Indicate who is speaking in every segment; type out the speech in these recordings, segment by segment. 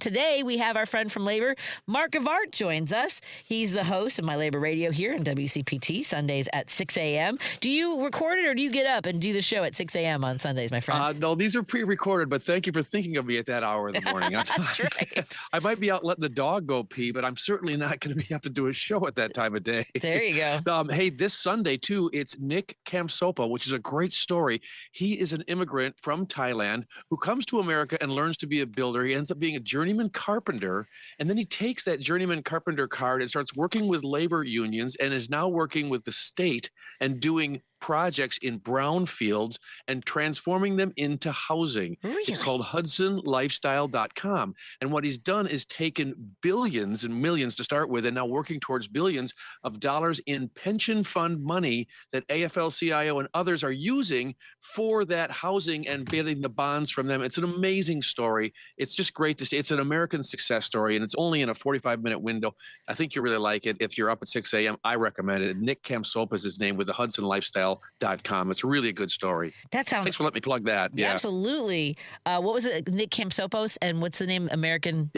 Speaker 1: Today, we have our friend from Labor, Mark Gevaart, joins us. He's the host of My Labor Radio here in WCPT, Sundays at 6 a.m. Do you record it or do you get up and do the show at 6 a.m. on Sundays, my friend?
Speaker 2: No, these are pre-recorded, but thank you for thinking of me at that hour of the morning.
Speaker 1: That's right.
Speaker 2: I might be out letting the dog go pee, but I'm certainly not going to have to do a show at that time of day.
Speaker 1: There you go.
Speaker 2: Hey, this Sunday, too, it's Nick Kamsopa, which is a great story. He is an immigrant from Thailand who comes to America and learns to be a builder. He ends up being a journeyman carpenter, and then he takes that journeyman carpenter card and starts working with labor unions and is now working with the state and doing projects in brownfields and transforming them into housing.
Speaker 1: Really?
Speaker 2: It's called HudsonLifestyle.com. And what he's done is taken billions and millions to start with and now working towards billions of dollars in pension fund money that AFL-CIO and others are using for that housing and getting the bonds from them. It's an amazing story. It's just great to see. It's an American success story, and it's only in a 45-minute window. I think you really like it. If you're up at 6 a.m., I recommend it. Nick Kamsopa is his name with the HudsonLifestyle.com. It's really a good story.
Speaker 1: That sounds.
Speaker 2: Thanks for letting me plug that. Yeah,
Speaker 1: absolutely. What was it? Nick Kamsopos, and what's the name? American.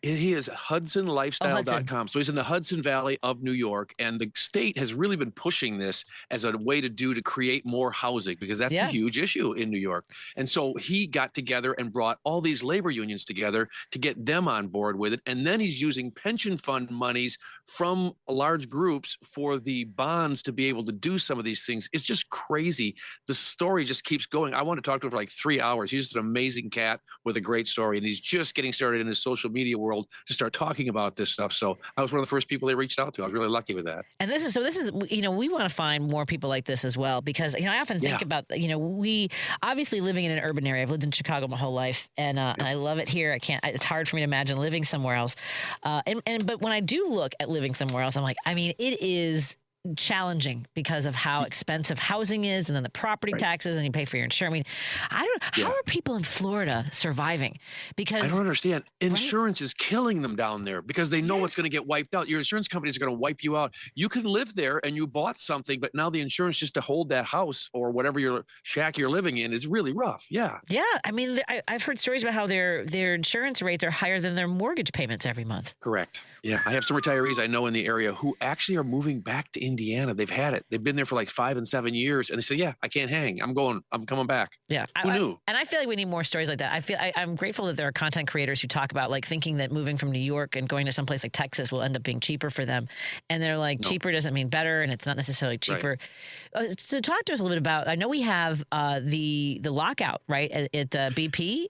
Speaker 2: He is HudsonLifestyle.com. So he's in the Hudson Valley of New York, and the state has really been pushing this as a way to create more housing, because that's a huge issue in New York. And so he got together and brought all these labor unions together to get them on board with it. And then he's using pension fund monies from large groups for the bonds to be able to do some of these things. It's just crazy. The story just keeps going. I want to talk to him for like 3 hours. He's just an amazing cat with a great story, and he's just getting started in his social media world to start talking about this stuff. So I was one of the first people they reached out to. I was really lucky with that.
Speaker 1: And this is, we want to find more people like this as well, because, I often think about, we obviously living in an urban area. I've lived in Chicago my whole life, and I love it here. It's hard for me to imagine living somewhere else. But when I do look at living somewhere else, I'm like, it is challenging because of how expensive housing is, and then the property taxes, and you pay for your insurance. How are people in Florida surviving? Because
Speaker 2: I don't understand. Insurance is killing them down there because they know what's going to get wiped out. Your insurance companies are going to wipe you out. You can live there and you bought something, but now the insurance just to hold that house or whatever your shack you're living in is really rough. Yeah.
Speaker 1: Yeah. I've heard stories about how their insurance rates are higher than their mortgage payments every month.
Speaker 2: Correct. Yeah. I have some retirees I know in the area who actually are moving back to Indiana. They've had it. They've been there for like 5 and 7 years, and they say, I can't hang. I'm coming back.
Speaker 1: Yeah.
Speaker 2: Who knew?
Speaker 1: And I feel like we need more stories like that. I'm grateful that there are content creators who talk about like thinking that moving from New York and going to someplace like Texas will end up being cheaper for them. And they're like, cheaper doesn't mean better, and it's not necessarily cheaper. Right. So talk to us a little bit about, I know we have the lockout, right, at BP.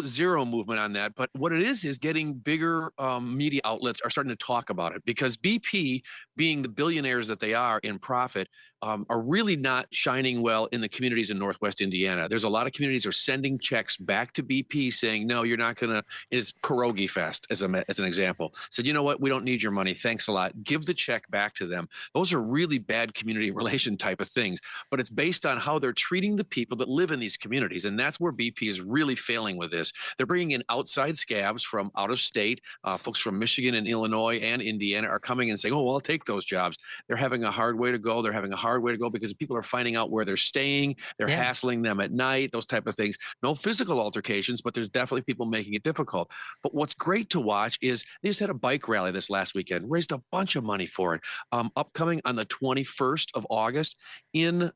Speaker 2: Zero movement on that. But what it is getting bigger media outlets are starting to talk about it, because BP, being the billionaires that they are in profit, are really not shining well in the communities in Northwest Indiana. There's a lot of communities are sending checks back to BP saying, no, you're not going to, is Pierogi Fest as an example. Said, you know what, we don't need your money. Thanks a lot. Give the check back to them. Those are really bad community relation type of things, but it's based on how they're treating the people that live in these communities. And that's where BP is really failing with this. They're bringing in outside scabs from out of state. Folks from Michigan and Illinois and Indiana are coming and saying, oh, well, I'll take those jobs. They're having a hard way to go. They're having a hard way to go because people are finding out where they're staying. They're hassling them at night, those type of things. No physical altercations, but there's definitely people making it difficult. But what's great to watch is they just had a bike rally this last weekend, raised a bunch of money for it. Upcoming on the 21st of August in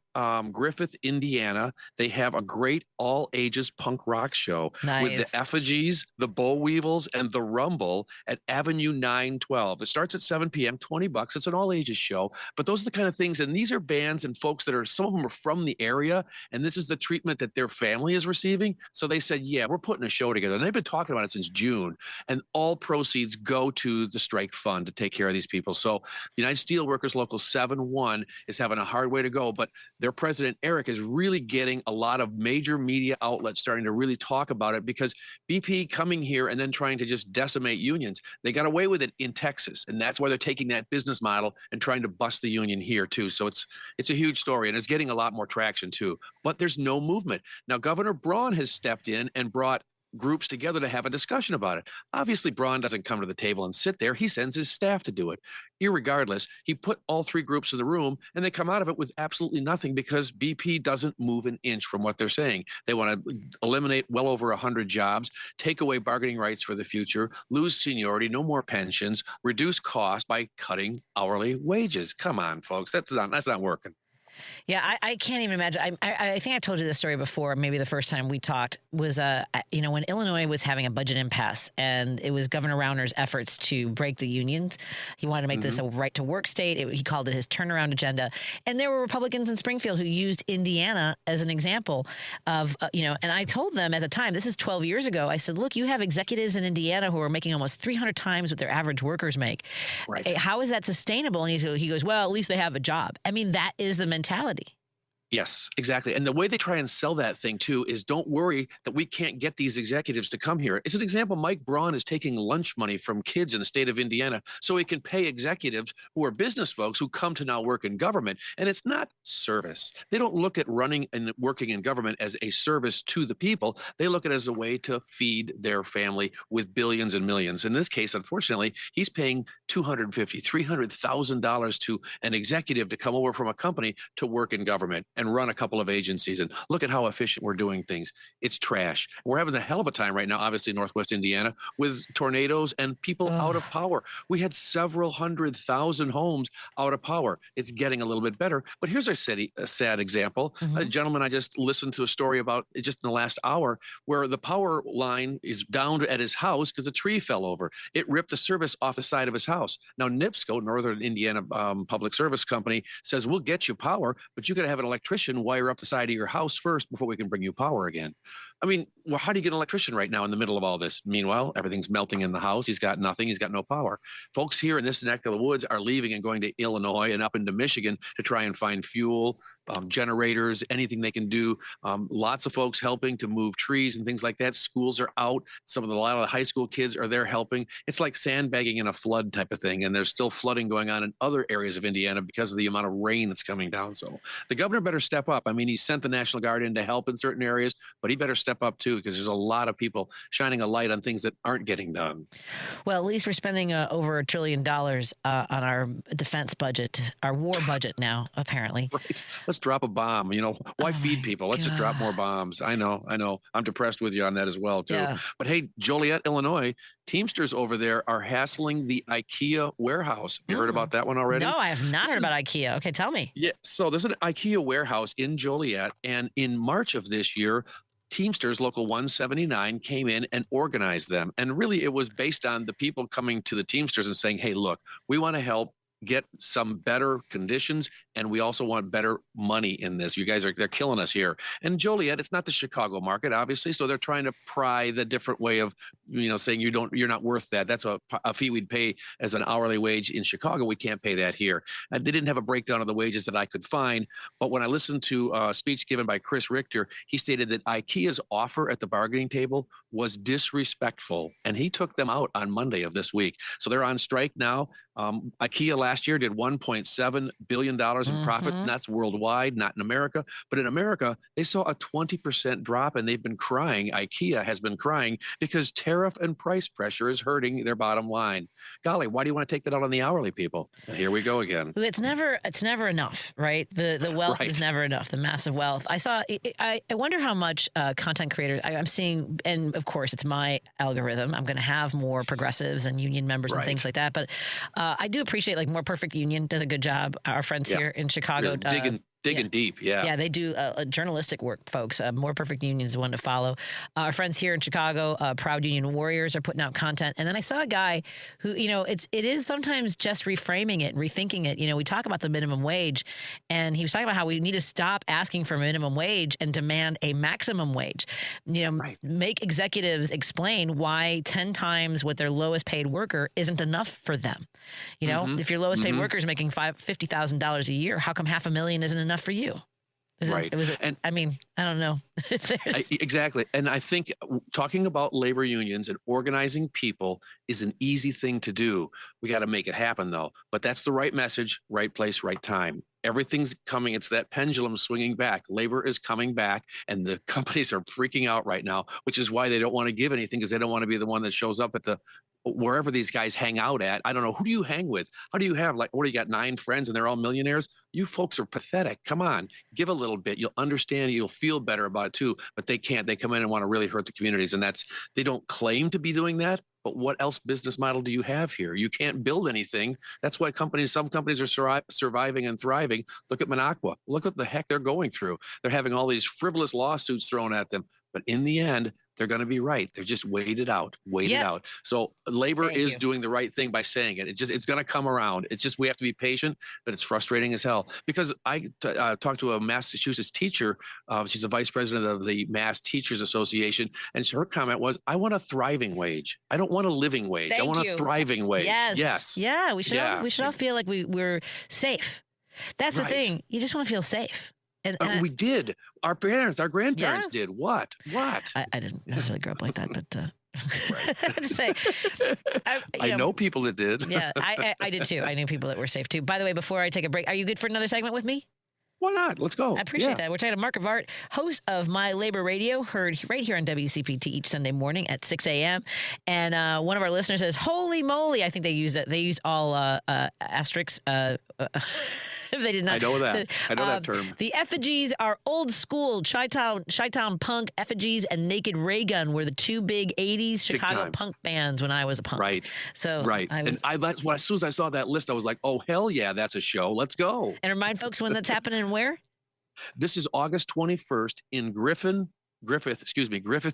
Speaker 2: Griffith, Indiana, they have a great all ages punk rock show with the Effigies, the Boll Weevils, and the Rumble at Avenue 912. It starts at 7 p.m., $20. It's an all ages show, but those are the kind of things. And these are bands and folks that are, some of them are from the area, and this is the treatment that their family is receiving. So they said, yeah, we're putting a show together. And they've been talking about it since June, and all proceeds go to the strike fund to take care of these people. So the United Steelworkers Local 7-1 is having a hard way to go, but their president, Eric, is really getting a lot of major media outlets starting to really talk about it, because BP coming here and then trying to just decimate unions, they got away with it in Texas. And that's why they're taking that business model and trying to bust the union here too. So it's a huge story, and it's getting a lot more traction too, but there's no movement. Now, Governor Braun has stepped in and brought groups together to have a discussion about it. Obviously, Braun doesn't come to the table and sit there. He sends his staff to do it. Irregardless, he put all three groups in the room and they come out of it with absolutely nothing because BP doesn't move an inch from what they're saying. They want to eliminate well over 100 jobs, take away bargaining rights for the future, lose seniority, no more pensions, reduce costs by cutting hourly wages. Come on, folks. That's not working.
Speaker 1: Yeah, I can't even imagine. I think I told you this story before. Maybe the first time we talked was, when Illinois was having a budget impasse, and it was Governor Rauner's efforts to break the unions. He wanted to make this a right to work state. He called it his turnaround agenda. And there were Republicans in Springfield who used Indiana as an example of, and I told them at the time, this is 12 years ago, I said, look, you have executives in Indiana who are making almost 300 times what their average workers make.
Speaker 2: Right.
Speaker 1: How is that sustainable? And he goes, well, at least they have a job. I mean, that is the mentality.
Speaker 2: Yes, exactly. And the way they try and sell that thing too is don't worry that we can't get these executives to come here. As an example, Mike Braun is taking lunch money from kids in the state of Indiana so he can pay executives who are business folks who come to now work in government. And it's not service. They don't look at running and working in government as a service to the people. They look at it as a way to feed their family with billions and millions. In this case, unfortunately, he's paying $250,000, $300,000 to an executive to come over from a company to work in government and run a couple of agencies. And look at how efficient we're doing things. It's trash. We're having a hell of a time right now, obviously, in Northwest Indiana, with tornadoes and people out of power. We had several 100,000 homes out of power. It's getting a little bit better. But here's a sad example. A gentleman I just listened to a story about just in the last hour where the power line is down at his house because a tree fell over. It ripped the service off the side of his house. Now, NIPSCO, Northern Indiana Public Service Company, says, we'll get you power, but you got to have an electrician wire up the side of your house first before we can bring you power again. I mean, well, how do you get an electrician right now in the middle of all this? Meanwhile, everything's melting in the house. He's got nothing. He's got no power. Folks here in this neck of the woods are leaving and going to Illinois and up into Michigan to try and find fuel, generators, anything they can do. Lots of folks helping to move trees and things like that. Schools are out. A lot of the high school kids are there helping. It's like sandbagging in a flood type of thing. And there's still flooding going on in other areas of Indiana because of the amount of rain that's coming down. So the governor better step up. I mean, he sent the National Guard in to help in certain areas, but he better step up too, because there's a lot of people shining a light on things that aren't getting done.
Speaker 1: Well, at least we're spending over $1 trillion on our defense budget, our war budget now, apparently.
Speaker 2: Right. Let's drop a bomb. Why feed people? Let's just drop more bombs. I know. I'm depressed with you on that as well, too. Yeah. But hey, Joliet, Illinois, Teamsters over there are hassling the IKEA warehouse. You heard about that one already?
Speaker 1: No, I have not heard about IKEA. Okay, tell me.
Speaker 2: Yeah. So there's an IKEA warehouse in Joliet, and in March of this year, Teamsters Local 179 came in and organized them. And really, it was based on the people coming to the Teamsters and saying, hey, look, we want to help get some better conditions, and we also want better money in this. They're killing us here. And Joliet, it's not the Chicago market, obviously, so they're trying to pry the different way of, saying you're not worth that. That's a fee we'd pay as an hourly wage in Chicago. We can't pay that here. And they didn't have a breakdown of the wages that I could find, but when I listened to a speech given by Chris Richter, he stated that IKEA's offer at the bargaining table was disrespectful, and he took them out on Monday of this week. So they're on strike now. IKEA last year did $1.7 billion in profits, and that's worldwide, not in America. But in America, they saw a 20% drop, and they've been crying. IKEA has been crying because tariff and price pressure is hurting their bottom line. Golly, why do you want to take that out on the hourly people? Here we go again.
Speaker 1: It's never enough, right? The wealth is never enough, the massive wealth. I wonder how much content creators, I'm seeing, and of course, it's my algorithm. I'm going to have more progressives and union members and things like that. But I do appreciate, like, More Perfect Union does a good job. Our friends here in Chicago.
Speaker 2: Digging deep,
Speaker 1: Yeah, they do journalistic work, folks. More Perfect Union is the one to follow. Our friends here in Chicago, Proud Union Warriors, are putting out content. And then I saw a guy who, it is sometimes just reframing it, rethinking it. We talk about the minimum wage, and he was talking about how we need to stop asking for a minimum wage and demand a maximum wage. Make executives explain why 10 times what their lowest paid worker isn't enough for them. If your lowest paid worker is making $50,000 a year, how come $500,000 isn't enough for you? I don't know.
Speaker 2: Exactly. And I think talking about labor unions and organizing people is an easy thing to do. We got to make it happen, though. But that's the right message, right place, right time. everything's coming. It's that pendulum swinging back. Labor is coming back, and the companies are freaking out right now, which is why they don't want to give anything, because they don't want to be the one that shows up at the wherever these guys hang out at. I don't know. Who do you hang with? How do you have, like, what do you got, 9 friends and they're all millionaires? You folks are pathetic. Come on, give a little bit. You'll understand. You'll feel better about it too. But they can't. They come in and want to really hurt the communities. And they don't claim to be doing that. But what else business model do you have here? You can't build anything. That's why some companies are surviving and thriving. Look at Minocqua. Look what the heck they're going through. They're having all these frivolous lawsuits thrown at them. But in the end, they're going to be right. They're just wait it out. So labor is doing the right thing by saying it. It's going to come around. It's just, we have to be patient, but it's frustrating as hell. Because I talked to a Massachusetts teacher. She's a vice president of the Mass Teachers Association. And her comment was, I want a thriving wage. I don't want a living wage. I want a thriving wage. Yes.
Speaker 1: Yeah. We should all feel like we're safe. That's the thing. You just want to feel safe. And
Speaker 2: we did. Our grandparents did. What?
Speaker 1: I didn't necessarily grow up like that, but I just say,
Speaker 2: I know people that did.
Speaker 1: Yeah, I did too. I knew people that were safe too. By the way, before I take a break, are you good for another segment with me?
Speaker 2: Why not? Let's go.
Speaker 1: I appreciate that. We're talking to Mark Gevaart, host of My Labor Radio, heard right here on WCPT each Sunday morning at 6 a.m. And one of our listeners says, "Holy moly!" I think they used it. They used all asterisks. They did not.
Speaker 2: I know that. So, I know that term.
Speaker 1: The effigies are old school. Chi-Town punk effigies and Naked Ray Gun were the 2 big 80s Chicago punk bands when I was a punk.
Speaker 2: Right.
Speaker 1: So
Speaker 2: as soon as I saw that list, I was like, oh hell yeah, that's a show. Let's go.
Speaker 1: And remind folks when that's happening and where.
Speaker 2: This is August 21st in Griffith,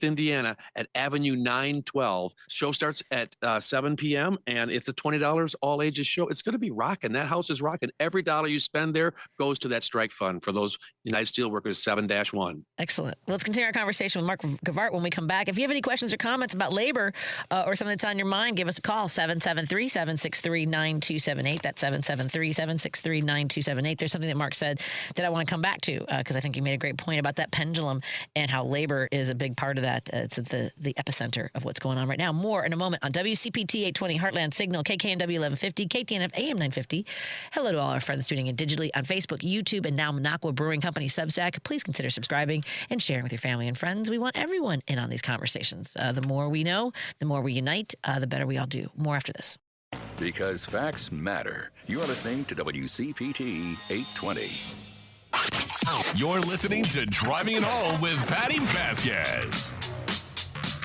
Speaker 2: Indiana at Avenue 912. Show starts at 7 p.m. and it's a $20 all ages show. It's going to be rocking. That house is rocking. Every dollar you spend there goes to that strike fund for those United Steelworkers 7-1.
Speaker 1: Excellent. Well, let's continue our conversation with Mark Gevaart when we come back. If you have any questions or comments about labor or something that's on your mind, give us a call, 773-763-9278. That's 773-763-9278. There's something that Mark said that I want to come back to because I think you made a great point about that pendulum and how labor is a big part of that. It's at the epicenter of what's going on right now. More in a moment on WCPT 820 Heartland Signal, KKNW 1150, KTNF AM 950. Hello to all our friends tuning in digitally on Facebook, YouTube, and now Minocqua Brewing Company Substack. Please consider subscribing and sharing with your family and friends. We want everyone in on these conversations. The more we know, the more we unite, the better we all do. More after this.
Speaker 3: Because facts matter. You're listening to WCPT 820.
Speaker 4: You're listening to Driving It Home with Patty Vasquez.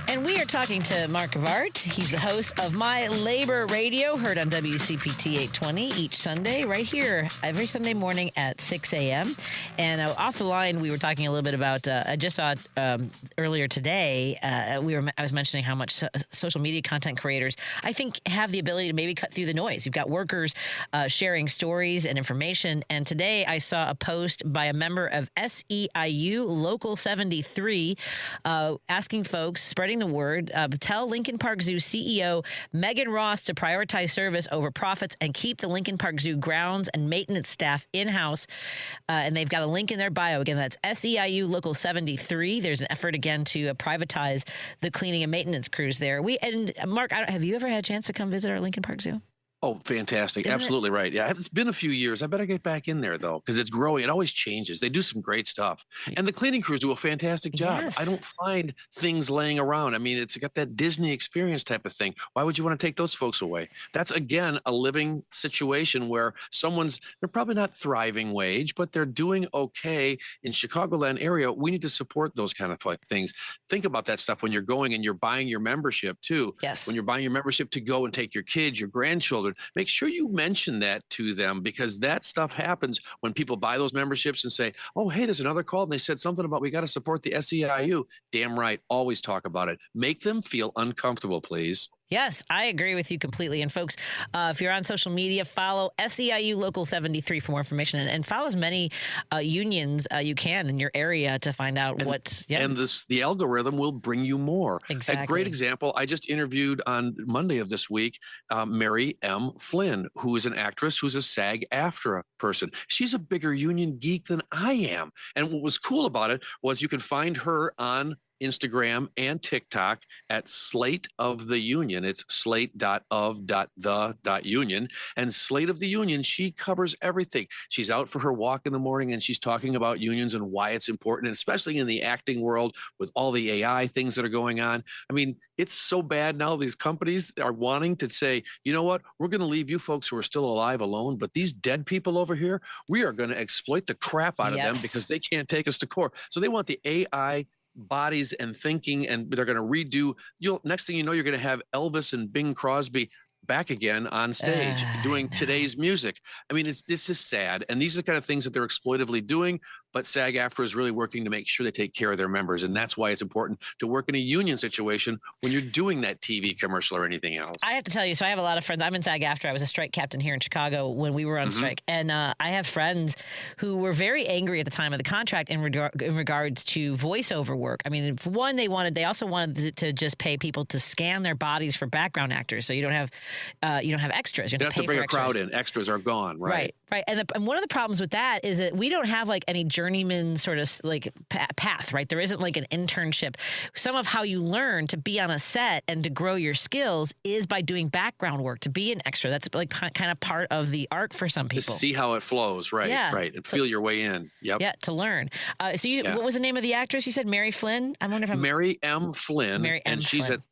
Speaker 1: And we are talking to Mark Gevaart. He's the host of My Labor Radio, heard on WCPT 820 each Sunday, right here, every Sunday morning at 6 a.m. And off the line, we were talking a little bit about, I just saw earlier today, I was mentioning how much social media content creators, I think, have the ability to maybe cut through the noise. You've got workers sharing stories and information. And today I saw a post by a member of SEIU Local 73 asking folks, spreading the word, tell Lincoln Park Zoo CEO Megan Ross to prioritize service over profits and keep the Lincoln Park Zoo grounds and maintenance staff in-house. And they've got a link in their bio. Again, that's SEIU Local 73. There's an effort again to privatize the cleaning and maintenance crews there. And Mark, have you ever had a chance to come visit our Lincoln Park Zoo?
Speaker 2: Oh, fantastic. Absolutely right. Yeah, it's been a few years. I better get back in there, though, because it's growing. It always changes. They do some great stuff. And the cleaning crews do a fantastic job.
Speaker 1: Yes.
Speaker 2: I don't find things laying around. I mean, it's got that Disney experience type of thing. Why would you want to take those folks away? That's, again, a living situation where they're probably not thriving wage, but they're doing okay in Chicagoland area. We need to support those kind of things. Think about that stuff when you're going and you're buying your membership, too.
Speaker 1: Yes.
Speaker 2: When you're buying your membership to go and take your kids, your grandchildren, make sure you mention that to them, because that stuff happens when people buy those memberships and say, oh, hey, there's another call. And they said something about we got to support the SEIU. Damn right. Always talk about it. Make them feel uncomfortable, please.
Speaker 1: Yes, I agree with you completely. And folks, if you're on social media, follow SEIU Local 73 for more information, and follow as many unions you can in your area to find out what's. Yeah.
Speaker 2: And the algorithm will bring you more.
Speaker 1: Exactly.
Speaker 2: A great example, I just interviewed on Monday of this week, Mary M. Flynn, who is an actress, who's a SAG-AFTRA person. She's a bigger union geek than I am. And what was cool about it was you can find her on Instagram, and TikTok at Slate of the Union. It's slate.of.the.union. And Slate of the Union, she covers everything. She's out for her walk in the morning and she's talking about unions and why it's important, and especially in the acting world with all the AI things that are going on. I mean, it's so bad now. These companies are wanting to say, you know what, we're going to leave you folks who are still alive alone, but these dead people over here, we are going to exploit the crap out of them because they can't take us to court. So they want the AI bodies and thinking, and they're going to redo. Next thing you know, you're going to have Elvis and Bing Crosby back again on stage doing today's music. I mean, this is sad. And these are the kind of things that they're exploitively doing, but SAG-AFTRA is really working to make sure they take care of their members. And that's why it's important to work in a union situation when you're doing that TV commercial or anything else.
Speaker 1: I have to tell you, so I have a lot of friends. I'm in SAG-AFTRA. I was a strike captain here in Chicago when we were on strike. And I have friends who were very angry at the time of the contract in regards to voiceover work. I mean, for one, they also wanted to just pay people to scan their bodies for background actors. So you don't have extras. You
Speaker 2: have to bring a crowd in. Extras are gone, right?
Speaker 1: Right. And one of the problems with that is that we don't have like any journeyman sort of like path, right? There isn't like an internship. Some of how you learn to be on a set and to grow your skills is by doing background work, to be an extra. That's like kind of part of the arc for some people.
Speaker 2: To see how it flows, right?
Speaker 1: Yeah.
Speaker 2: Right. And feel your way in. Yep.
Speaker 1: Yeah, to learn. What was the name of the actress? You said Mary Flynn? I wonder if I'm...
Speaker 2: Mary M. Flynn.
Speaker 1: Mary M.
Speaker 2: And she's
Speaker 1: Flynn.
Speaker 2: at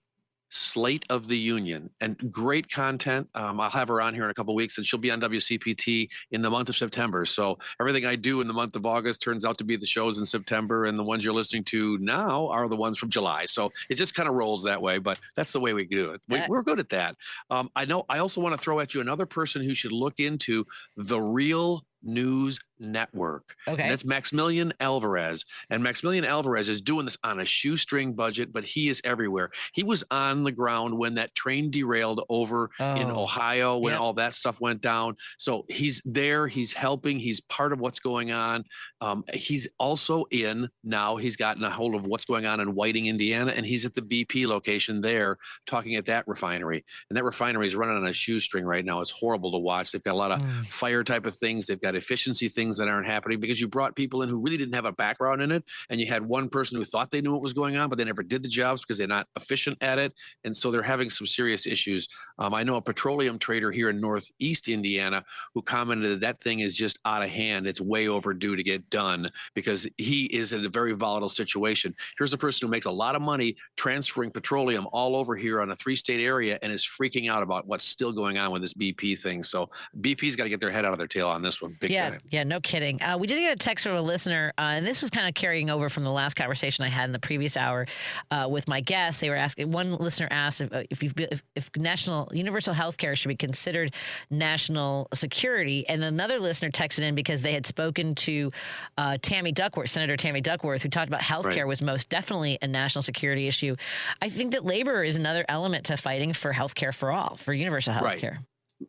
Speaker 2: Slate of the Union, and great content. I'll have her on here in a couple of weeks, and she'll be on WCPT in the month of September. So everything I do in the month of August turns out to be the shows in September, and the ones you're listening to now are the ones from July. So it just kind of rolls that way, but that's the way we do it. We're good at that. I know. I also want to throw at you another person who should look into the Real News Network.
Speaker 1: Okay.
Speaker 2: And that's Maximilian Alvarez. And Maximilian Alvarez is doing this on a shoestring budget, but he is everywhere. He was on the ground when that train derailed over in Ohio, when all that stuff went down. So he's there, he's helping, he's part of what's going on. He's also he's gotten a hold of what's going on in Whiting, Indiana, and he's at the BP location there talking at that refinery. And that refinery is running on a shoestring right now. It's horrible to watch. They've got a lot of fire type of things. They've got efficiency things that aren't happening because you brought people in who really didn't have a background in it, and you had one person who thought they knew what was going on, but they never did the jobs because they're not efficient at it, and so they're having some serious issues. I know a petroleum trader here in Northeast Indiana who commented that thing is just out of hand. It's way overdue to get done because he is in a very volatile situation. Here's a person who makes a lot of money transferring petroleum all over here on a 3-state area and is freaking out about what's still going on with this BP thing. So BP's got to get their head out of their tail on this one. Big time.
Speaker 1: Yeah, no kidding. We did get a text from a listener, and this was kind of carrying over from the last conversation I had in the previous hour with my guest. They were asking, one listener asked if national universal health care should be considered national security, and another listener texted in because they had spoken to Tammy Duckworth, Senator Tammy Duckworth, who talked about health care was most definitely a national security issue. I think that labor is another element to fighting for health care for all, for universal health care.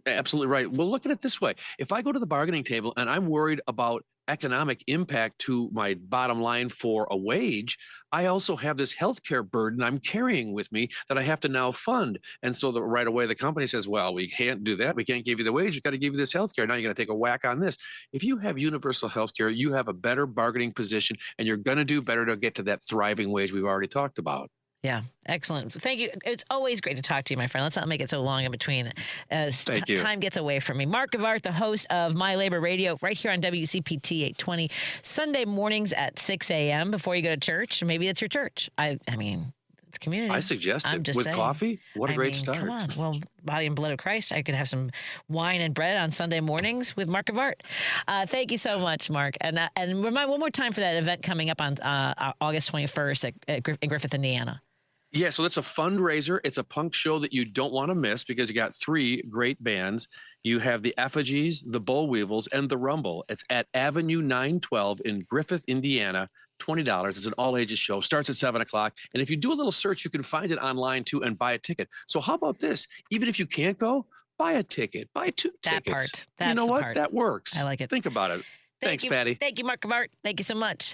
Speaker 2: Absolutely right. Well, look at it this way. If I go to the bargaining table and I'm worried about economic impact to my bottom line for a wage, I also have this healthcare burden I'm carrying with me that I have to now fund. And so right away, the company says, well, we can't do that. We can't give you the wage. We've got to give you this healthcare. Now you're going to take a whack on this. If you have universal healthcare, you have a better bargaining position, and you're going to do better to get to that thriving wage we've already talked about.
Speaker 1: Yeah, excellent. Thank you. It's always great to talk to you, my friend. Let's not make it so long in between as time gets away from me. Mark Gevaart, the host of My Labor Radio, right here on WCPT 820, Sunday mornings at 6 a.m. before you go to church. Maybe it's your church. I mean, it's community.
Speaker 2: I suggest it. With
Speaker 1: saying.
Speaker 2: Coffee? What a great start.
Speaker 1: Come on. Well, body and blood of Christ. I could have some wine and bread on Sunday mornings with Mark Gevaart. Thank you so much, Mark. And remind one more time for that event coming up on August 21st in Griffith, Indiana.
Speaker 2: Yeah, so it's a fundraiser. It's a punk show that you don't want to miss because you got 3 great bands. You have the Effigies, the Boll Weevils, and the Rumble. It's at Avenue 912 in Griffith, Indiana. $20. It's an all-ages show. Starts at 7 o'clock. And if you do a little search, you can find it online, too, and buy a ticket. So how about this? Even if you can't go, buy a ticket. Buy 2 tickets.
Speaker 1: That part. That's
Speaker 2: you know what?
Speaker 1: Part.
Speaker 2: That works.
Speaker 1: I like it.
Speaker 2: Think about it. Thanks, Patty.
Speaker 1: Thank you, Mark Gevaart. Thank you so much.